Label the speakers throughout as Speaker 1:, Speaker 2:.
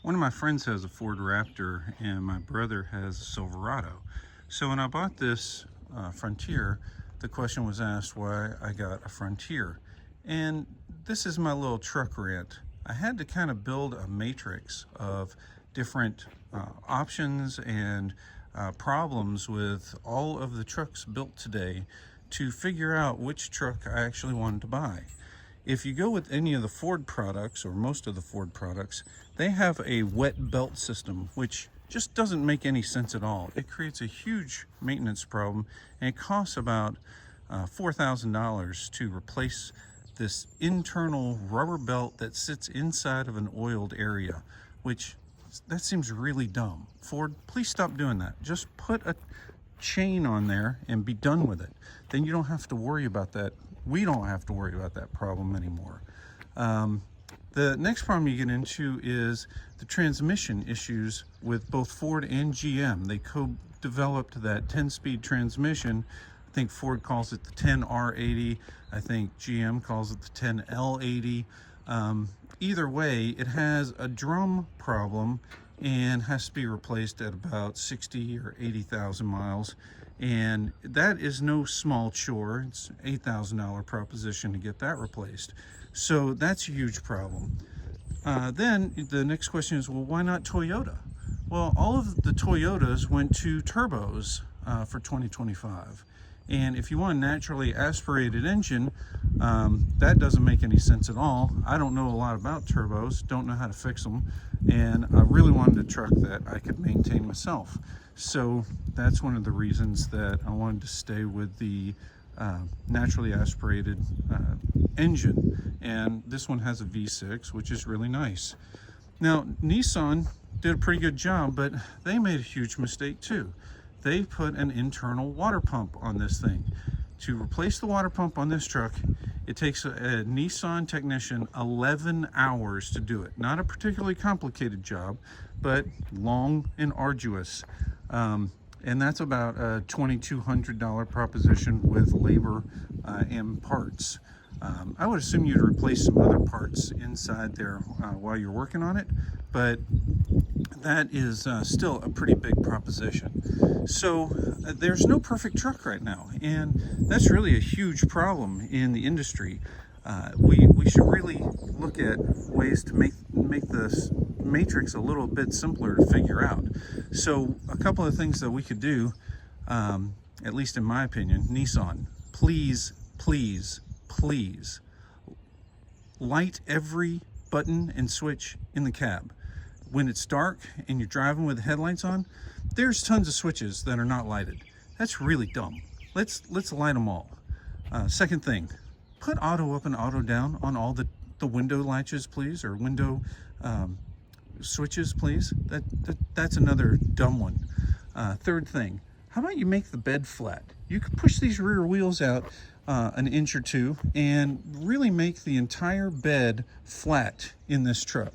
Speaker 1: One of my friends has a Ford Raptor and my brother has a Silverado. So when I bought this Frontier, the question was asked why I got a Frontier. And this is my little truck rant. I had to kind of build a matrix of different options and problems with all of the trucks built today to figure out which truck I actually wanted to buy. If you go with any of the Ford products, or most of the Ford products, they have a wet belt system, which just doesn't make any sense at all. It creates a huge maintenance problem, and it costs about $4,000 to replace this internal rubber belt that sits inside of an oiled area, which that seems really dumb. Ford, please stop doing that. Just put a chain on there and be done with it. Then you don't have to worry about that. We don't have to worry about that problem anymore. The next problem you get into is the transmission issues with both Ford and GM. They co-developed that 10-speed transmission. I think Ford calls it the 10R80. I think GM calls it the 10L80. Either way, it has a drum problem and has to be replaced at about 60 or 80,000 miles. And that is no small chore. It's an $8,000 proposition to get that replaced. So that's a huge problem. Then the next question is, well, why not Toyota? Well, all of the Toyotas went to turbos for 2025. And if you want a naturally aspirated engine, that doesn't make any sense at all. I don't know a lot about turbos, don't know how to fix them, and I really wanted a truck that I could maintain myself. So that's one of the reasons that I wanted to stay with the naturally aspirated engine. And this one has a V6, which is really nice. Now, Nissan did a pretty good job, but they made a huge mistake too. They put an internal water pump on this thing. To replace the water pump on this truck, it takes a Nissan technician 11 hours to do it. Not a particularly complicated job, but long and arduous. And that's about a $2,200 proposition with labor and parts. I would assume you'd replace some other parts inside there while you're working on it, but that is still a pretty big proposition. So there's no perfect truck right now, and that's really a huge problem in the industry. We should really look at ways to make this matrix a little bit simpler to figure out. So a couple of things that we could do, at least in my opinion, Nissan, please light every button and switch in the cab. When it's dark and you're driving with the headlights on, there's tons of switches that are not lighted. That's really dumb. Let's light them all. Second thing, put auto up and auto down on all the window latches, please, or window switches, please. That's another dumb one. Third thing, how about you make the bed flat? You could push these rear wheels out an inch or two and really make the entire bed flat in this truck.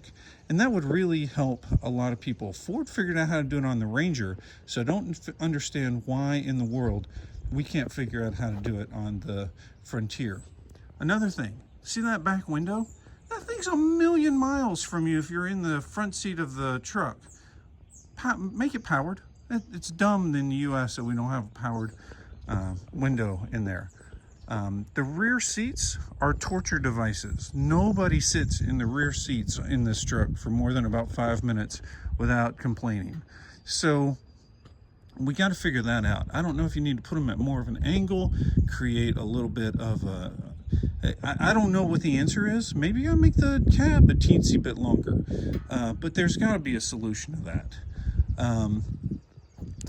Speaker 1: And that would really help a lot of people. Ford figured out how to do it on the Ranger, so I don't understand why in the world we can't figure out how to do it on the Frontier. Another thing, see that back window? That thing's a million miles from you if you're in the front seat of the truck. Make it powered. It's dumb in the US that we don't have a powered window in there. The rear seats are torture devices. Nobody sits in the rear seats in this truck for more than about 5 minutes without complaining. So we got to figure that out. I don't know if you need to put them at more of an angle, create a little bit of a... I don't know what the answer is. Maybe you gotta make the cab a teensy bit longer. But there's got to be a solution to that.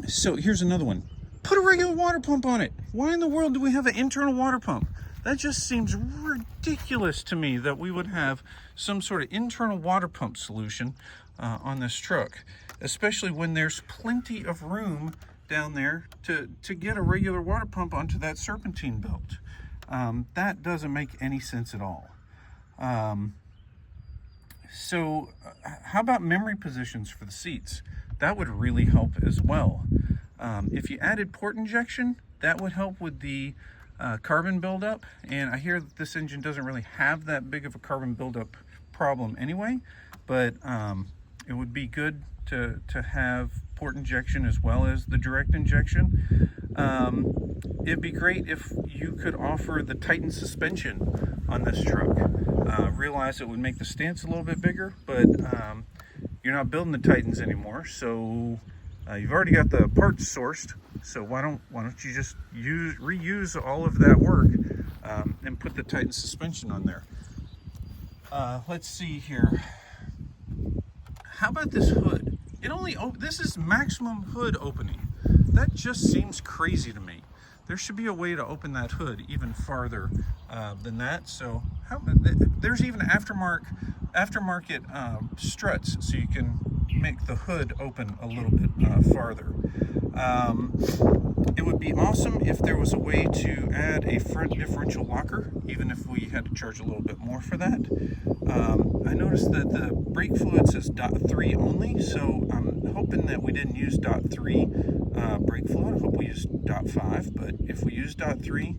Speaker 1: So here's another one. Put a regular water pump on it. Why in the world do we have an internal water pump? That just seems ridiculous to me that we would have some sort of internal water pump solution on this truck, especially when there's plenty of room down there to get a regular water pump onto that serpentine belt. That doesn't make any sense at all. So how about memory positions for the seats? That would really help as well. If you added port injection, that would help with the carbon buildup. And I hear that this engine doesn't really have that big of a carbon buildup problem anyway, but It would be good to have port injection as well as the direct injection. It'd be great if you could offer the Titan suspension on this truck. Realize it would make the stance a little bit bigger, but you're not building the Titans anymore, so you've already got the parts sourced. So why don't you just reuse all of that work and put the Titan suspension on there? Let's see here. How about this hood? This is maximum hood opening. That just seems crazy to me. There should be a way to open that hood even farther than that. So there's even aftermarket struts, so you can make the hood open a little bit farther. It would be awesome if there was a way to add a front differential locker, even if we had to charge a little bit more for that. I noticed that the brake fluid says .3 only, so I'm hoping that we didn't use .3 brake fluid. I hope we used .5, but if we use .3,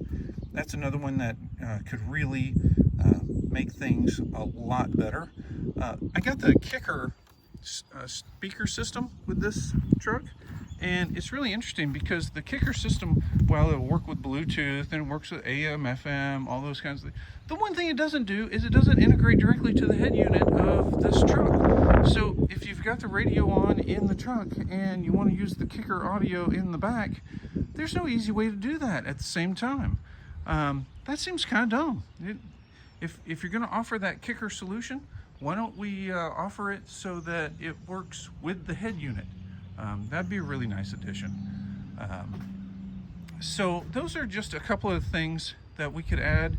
Speaker 1: that's another one that could really make things a lot better. I got the kicker speaker system with this truck, and it's really interesting because the kicker system, while it'll work with Bluetooth and it works with AM, FM, all those kinds of things, the one thing it doesn't do is it doesn't integrate directly to the head unit of this truck. So if you've got the radio on in the truck and you want to use the kicker audio in the back, there's no easy way to do that at the same time. That seems kind of dumb. If you're going to offer that kicker solution, why don't we offer it so that it works with the head unit? That'd be a really nice addition. So those are just a couple of things that we could add.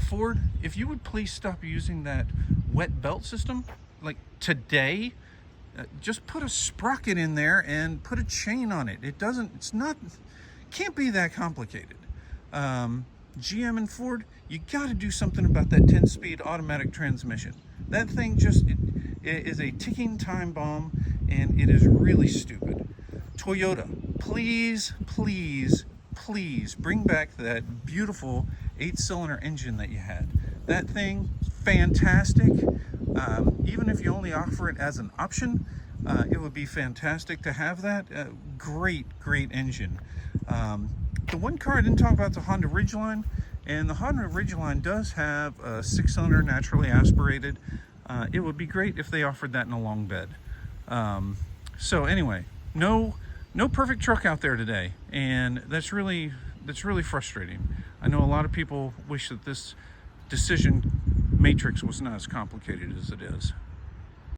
Speaker 1: Ford, if you would please stop using that wet belt system, like today, just put a sprocket in there and put a chain on it. Can't be that complicated. GM and Ford, you got to do something about that 10-speed automatic transmission. That thing it is a ticking time bomb, and it is really stupid. Toyota, please, please, please bring back that beautiful 8-cylinder engine that you had. That thing, fantastic. Even if you only offer it as an option, it would be fantastic to have that. Great engine. The one car I didn't talk about, the Honda Ridgeline, and the Honda Ridgeline does have a 6-cylinder naturally aspirated. It would be great if they offered that in a long bed. So anyway, no perfect truck out there today, and that's really frustrating. I know a lot of people wish that this decision matrix was not as complicated as it is.